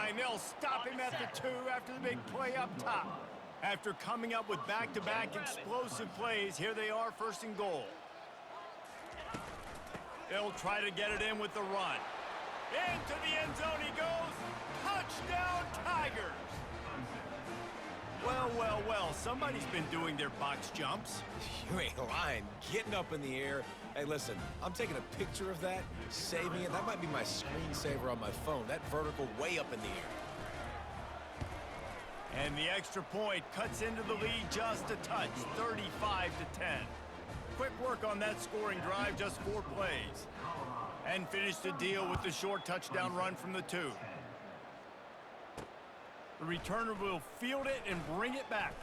line. They'll stop him at the 2 after the big play up top. After coming up with back-to-back explosive plays, here they are, 1st and goal. They'll try to get it in with the run. Into the end zone he goes. Touchdown, Tigers! Well, well, well, somebody's been doing their box jumps. You ain't lying. Getting up in the air. Hey, listen, I'm taking a picture of that, saving it. That might be my screensaver on my phone. That vertical way up in the air. And the extra point cuts into the lead just a touch, 35-10. Quick work on that scoring drive, just 4 plays. And finished the deal with the short touchdown run from the 2. The returner will field it and bring it back.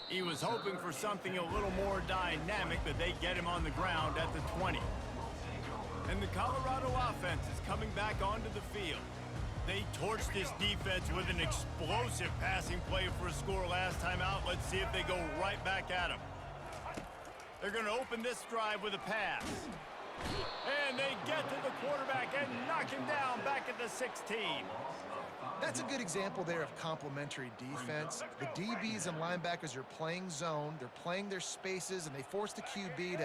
He was hoping for something a little more dynamic, but they get him on the ground at the 20. And the Colorado offense is coming back onto the field. They torched this defense with an explosive passing play for a score last time out. Let's see if they go right back at him. They're going to open this drive with a pass. And they get to the quarterback and knock him down back at the 16. That's a good example there of complementary defense. The DBs and linebackers are playing zone, they're playing their spaces, and they force the QB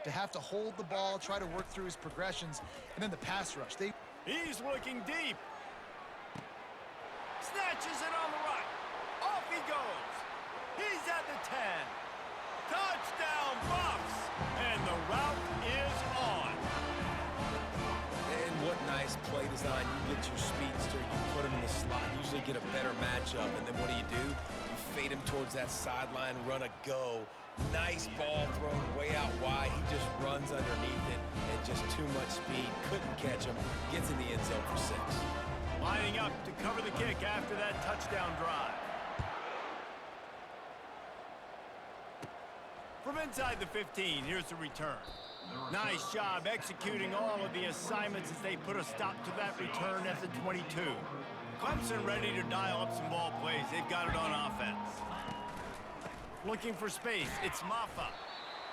to have to hold the ball, try to work through his progressions, and then the pass rush. He's looking deep. Snatches it on the right. Off he goes. He's at the 10. Touchdown, Buffs! And the route is on. And what nice play design. You get your speedster, you put him in the slot, usually get a better matchup, and then what do? You fade him towards that sideline, run a go. Nice ball thrown way out wide. He just runs underneath it, and just too much speed. Couldn't catch him. Gets in the end zone for 6. Lining up to cover the kick after that touchdown drive. From inside the 15, here's the return. Nice job executing all of the assignments as they put a stop to that return at the 22. Clemson ready to dial up some ball plays. They've got it on offense. Looking for space, it's Maffa.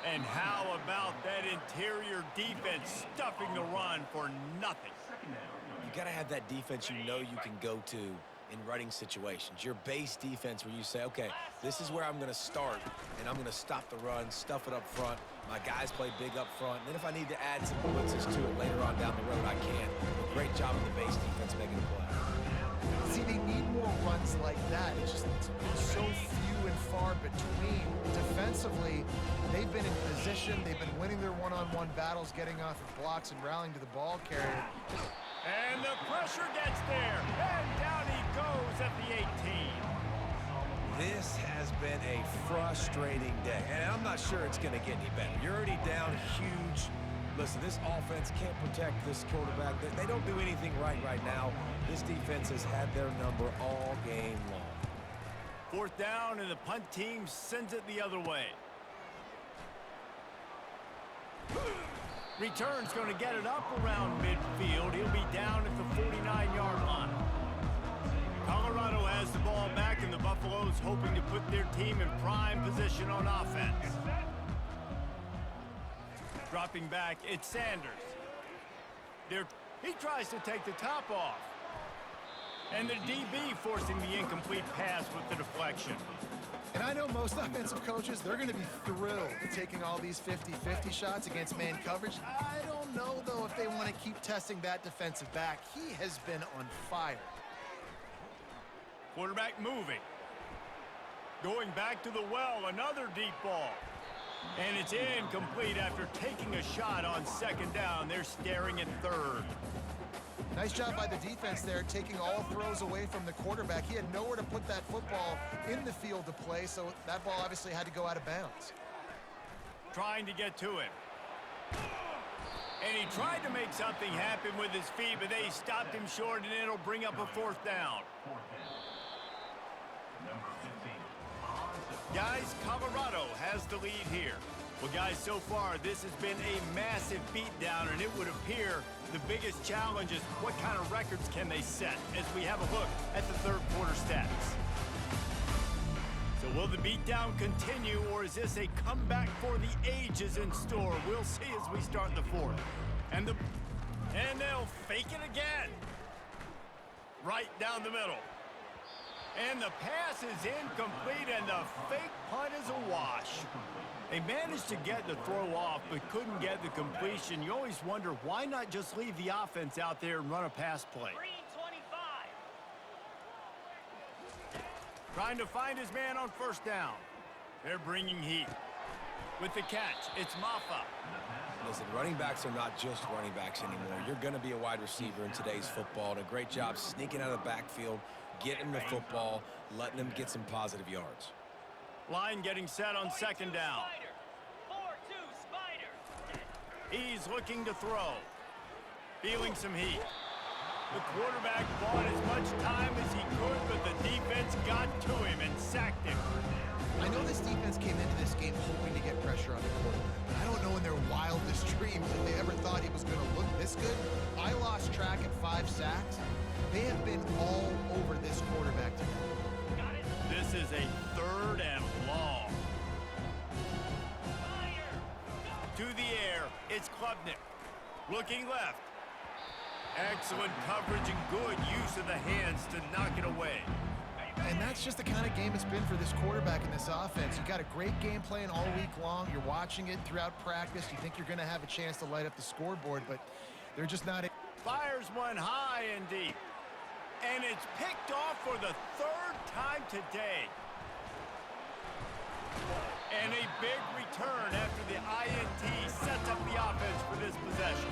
And how about that interior defense stuffing the run for nothing? You got to have that defense you know you can go to in running situations. Your base defense where you say, okay, this is where I'm going to start, and I'm going to stop the run, stuff it up front. My guys play big up front. And then if I need to add some blitzes to it later on down the road, I can. But great job of the base defense making a play. See, they need more runs like that. It's so few and far between. Defensively, they've been in position. They've been winning their one-on-one battles, getting off of blocks and rallying to the ball carrier. And the pressure gets there. And down he goes at the 18. This has been a frustrating day, and I'm not sure it's going to get any better. You're already down huge. Listen, this offense can't protect this quarterback. They don't do anything right now. This defense has had their number all game long. 4th down, and the punt team sends it the other way. Return's going to get it up around midfield. He'll be down at the 49-yard line. Colorado has the ball back, and the Buffaloes hoping to put their team in prime position on offense. Dropping back, it's Sanders. He tries to take the top off. And the DB forcing the incomplete pass with the deflection. And I know most offensive coaches, they're going to be thrilled taking all these 50-50 shots against man coverage. I don't know, though, if they want to keep testing that defensive back. He has been on fire. Quarterback moving. Going back to the well, another deep ball. And it's incomplete after taking a shot on 2nd down. They're staring at 3rd. Nice job by the defense there, taking all throws away from the quarterback. He had nowhere to put that football in the field to play, so that ball obviously had to go out of bounds. Trying to get to him. And he tried to make something happen with his feet, but they stopped him short, and it'll bring up a 4th down. Guys, Colorado has the lead here. Well, guys, so far, this has been a massive beatdown, and it would appear the biggest challenge is what kind of records can they set as we have a look at the 3rd quarter stats. So will the beatdown continue, or is this a comeback for the ages in store? We'll see as we start the 4th. And they'll fake it again. right down the middle. And the pass is incomplete, and the fake punt is a wash. They managed to get the throw off, but couldn't get the completion. You always wonder, why not just leave the offense out there and run a pass play? Trying to find his man on first down. They're bringing heat. With the catch, it's Maffa. Listen, running backs are not just running backs anymore. You're going to be a wide receiver in today's football. And a great job sneaking out of the backfield, getting the football, letting them get some positive yards. Line getting set on second down. He's looking to throw. Feeling some heat. The quarterback bought as much time as he could, but the defense got to him and sacked him. I know this defense came into this game hoping to get pressure on the quarterback. I don't know in their wildest dreams if they ever thought he was going to look this good. I lost track at 5 sacks. They have been all over this quarterback today. This is a 3rd and long. To the air, it's Klubnik. Looking left. Excellent coverage and good use of the hands to knock it away. And that's just the kind of game it's been for this quarterback in this offense. You got a great game plan all week long. You're watching it throughout practice. You think you're going to have a chance to light up the scoreboard, but they're just not. Fires one high and deep. And it's picked off for the 3rd time today. And a big return after the INT sets up the offense for this possession.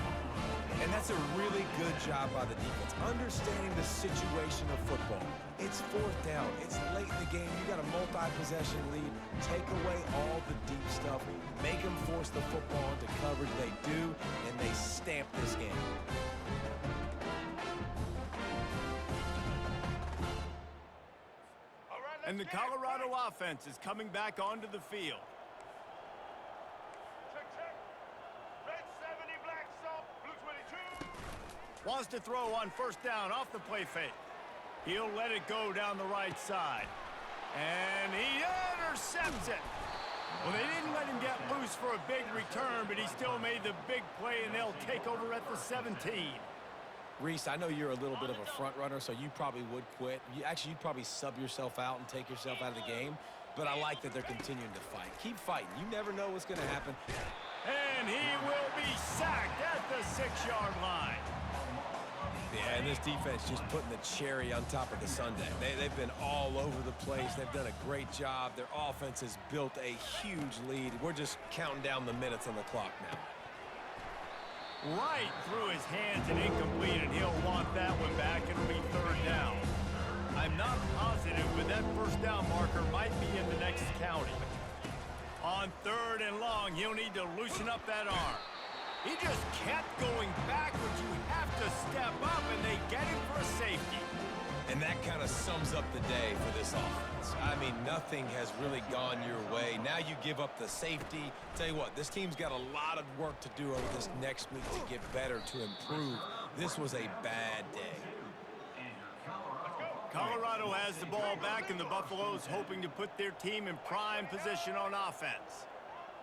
And that's a really good job by the defense, understanding the situation of football. It's 4th down. It's late in the game. You got a multi-possession lead. Take away all the deep stuff. Make them force the football into coverage. They do, and they stamp this game. And the Colorado offense is coming back onto the field. Wants to throw on first down off the play fake. He'll let it go down the right side. And he intercepts it. Well, they didn't let him get loose for a big return, but he still made the big play, and they'll take over at the 17. Reese, I know you're a little bit of a front runner, so you probably would quit. You'd probably sub yourself out and take yourself out of the game. But I like that they're continuing to fight. Keep fighting. You never know what's going to happen. And he will be sacked at the 6-yard line. Yeah, and this defense just putting the cherry on top of the sundae. They've been all over the place. They've done a great job. Their offense has built a huge lead. We're just counting down the minutes on the clock now. Right through his hands and incomplete, and he'll want that one back. It'll be 3rd down. I'm not positive, but that first down marker might be in the next county. On 3rd and long, he'll need to loosen up that arm. He just kept going backwards. You have to step up, and they get him for a safety. And that kind of sums up the day for this offense. I mean, nothing has really gone your way. Now you give up the safety. Tell you what, this team's got a lot of work to do over this next week to get better, to improve. This was a bad day. Colorado has the ball back, and the Buffaloes hoping to put their team in prime position on offense.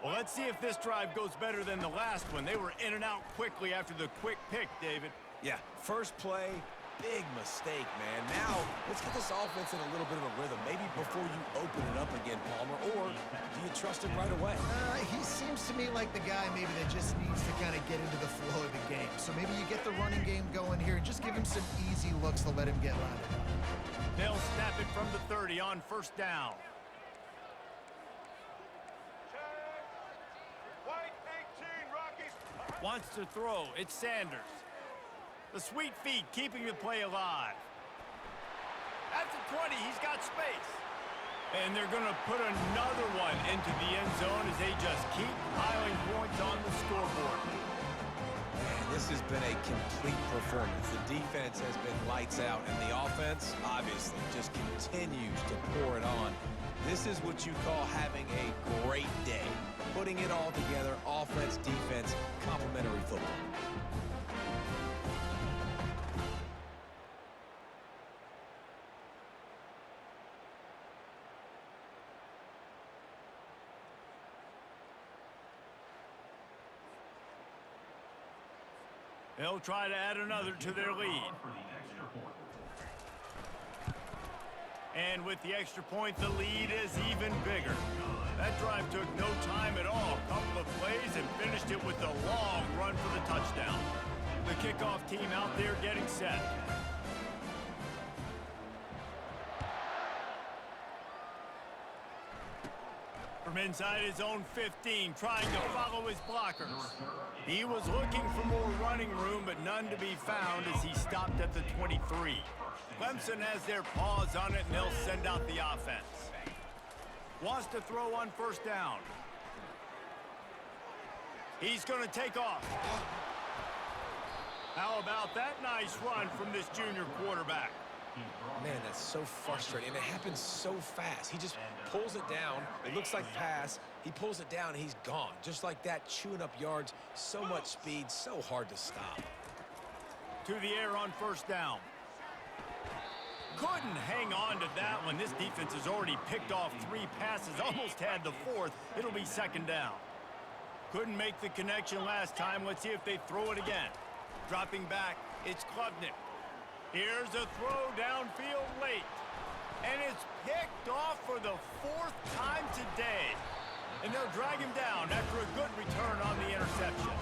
Well, let's see if this drive goes better than the last one. They were in and out quickly after the quick pick, David. Yeah, first play, big mistake, man. Now, let's get this offense in a little bit of a rhythm. Maybe before you open it up again, Palmer, or do you trust him right away? He seems to me like the guy maybe that just needs to kind of get into the flow of the game. So maybe you get the running game going here and just give him some easy looks to let him get rounded up. They'll snap it from the 30 on first down. Wants to throw. It's Sanders. The sweet feet keeping the play alive. At the 20, he's got space. And they're going to put another one into the end zone as they just keep piling points on the scoreboard. Man, this has been a complete performance. The defense has been lights out, and the offense, obviously, just continues to pour it on. This is what you call having a great day. Putting it all together, offense, defense, complementary football. They'll try to add another to their lead. And with the extra point, the lead is even bigger. That drive took no time at all. A couple of plays and finished it with a long run for the touchdown. The kickoff team out there getting set. From inside his own 15, trying to follow his blockers. He was looking for more running room, but none to be found as he stopped at the 23. Clemson has their paws on it, and they'll send out the offense. Wants to throw on first down. He's going to take off. How about that nice run from this junior quarterback? Man, that's so frustrating. And it happens so fast. He just pulls it down. It looks like pass. He pulls it down, and he's gone. Just like that, chewing up yards. So much speed, so hard to stop. To the air on first down. Couldn't hang on to that one. This defense has already picked off 3 passes, almost had the 4th. It'll be second down. Couldn't make the connection last time. Let's see if they throw it again. Dropping back, it's Klubnik. Here's a throw downfield late. And it's picked off for the 4th time today. And they'll drag him down after a good return on the interception.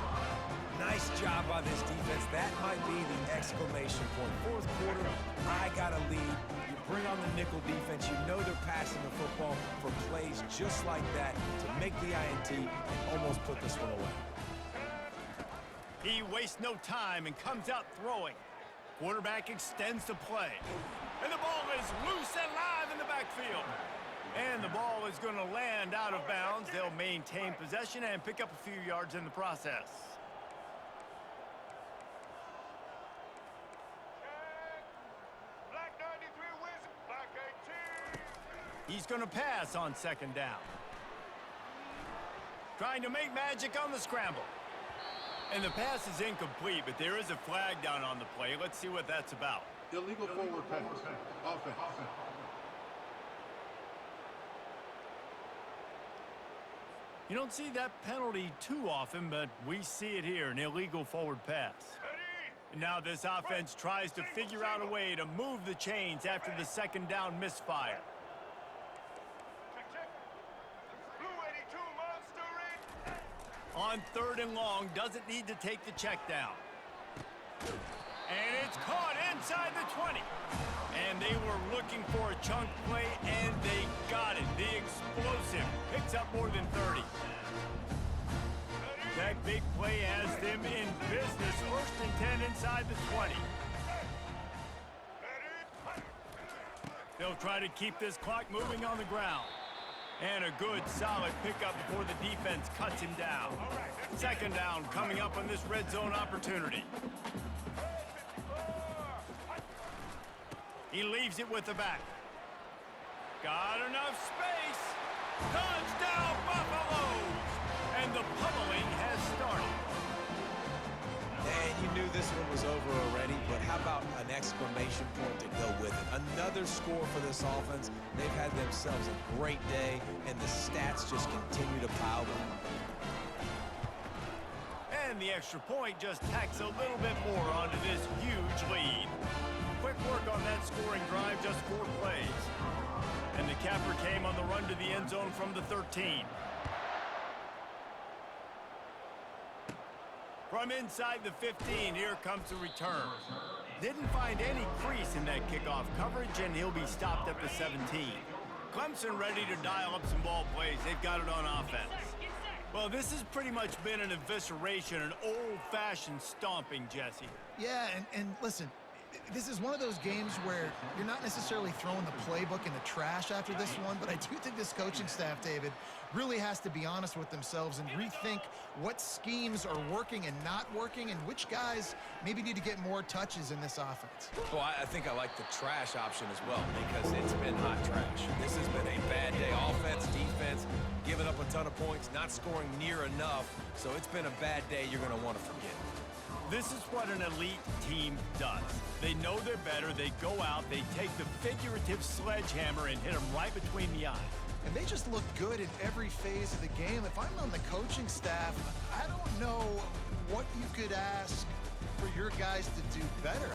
Nice job by this defense. That might be the exclamation point. 4th quarter, I got a lead. You bring on the nickel defense. You know they're passing the football for plays just like that to make the INT and almost put this one away. He wastes no time and comes out throwing. Quarterback extends the play. And the ball is loose and live in the backfield. And the ball is going to land out of bounds. They'll maintain possession and pick up a few yards in the process. Black 93 wins. Black 18. He's going to pass on second down. Trying to make magic on the scramble. And the pass is incomplete, but there is a flag down on the play. Let's see what that's about. Illegal forward pass. Offense. You don't see that penalty too often, but we see it here, an illegal forward pass. And now this offense tries to figure out a way to move the chains after the second down misfire. Blue 82 monster in. On 3rd and long, doesn't need to take the check down. And it's caught inside the 20. And they were looking for a chunk play, and they got it. The explosive picks up more than 30. That big play has them in business. 1st and 10 inside the 20. They'll try to keep this clock moving on the ground. And a good, solid pickup before the defense cuts him down. Second down coming up on this red zone opportunity. He leaves it with the back. Got enough space. Touchdown, Buffaloes! And the pummeling has started. And you knew this one was over already, but how about an exclamation point to go with it? Another score for this offense. They've had themselves a great day, and the stats just continue to pile them. And the extra point just tacks a little bit more onto this huge lead. Quick work on that scoring drive, just 4 plays. And the capper came on the run to the end zone from the 13. From inside the 15, here comes the return. Didn't find any crease in that kickoff coverage, and he'll be stopped at the 17. Clemson ready to dial up some ball plays. They've got it on offense. Well, this has pretty much been an evisceration, an old-fashioned stomping, Jesse. Yeah, and listen, this is one of those games where you're not necessarily throwing the playbook in the trash after this one, but I do think this coaching staff, David, really has to be honest with themselves and rethink what schemes are working and not working and which guys maybe need to get more touches in this offense. Well, I think I like the trash option as well because it's been hot trash. This has been a bad day. Offense, defense, giving up a ton of points, not scoring near enough. So it's been a bad day you're going to want to forget. This is what an elite team does. They know they're better. They go out, they take the figurative sledgehammer and hit them right between the eyes. And they just look good in every phase of the game. If I'm on the coaching staff, I don't know what you could ask for your guys to do better.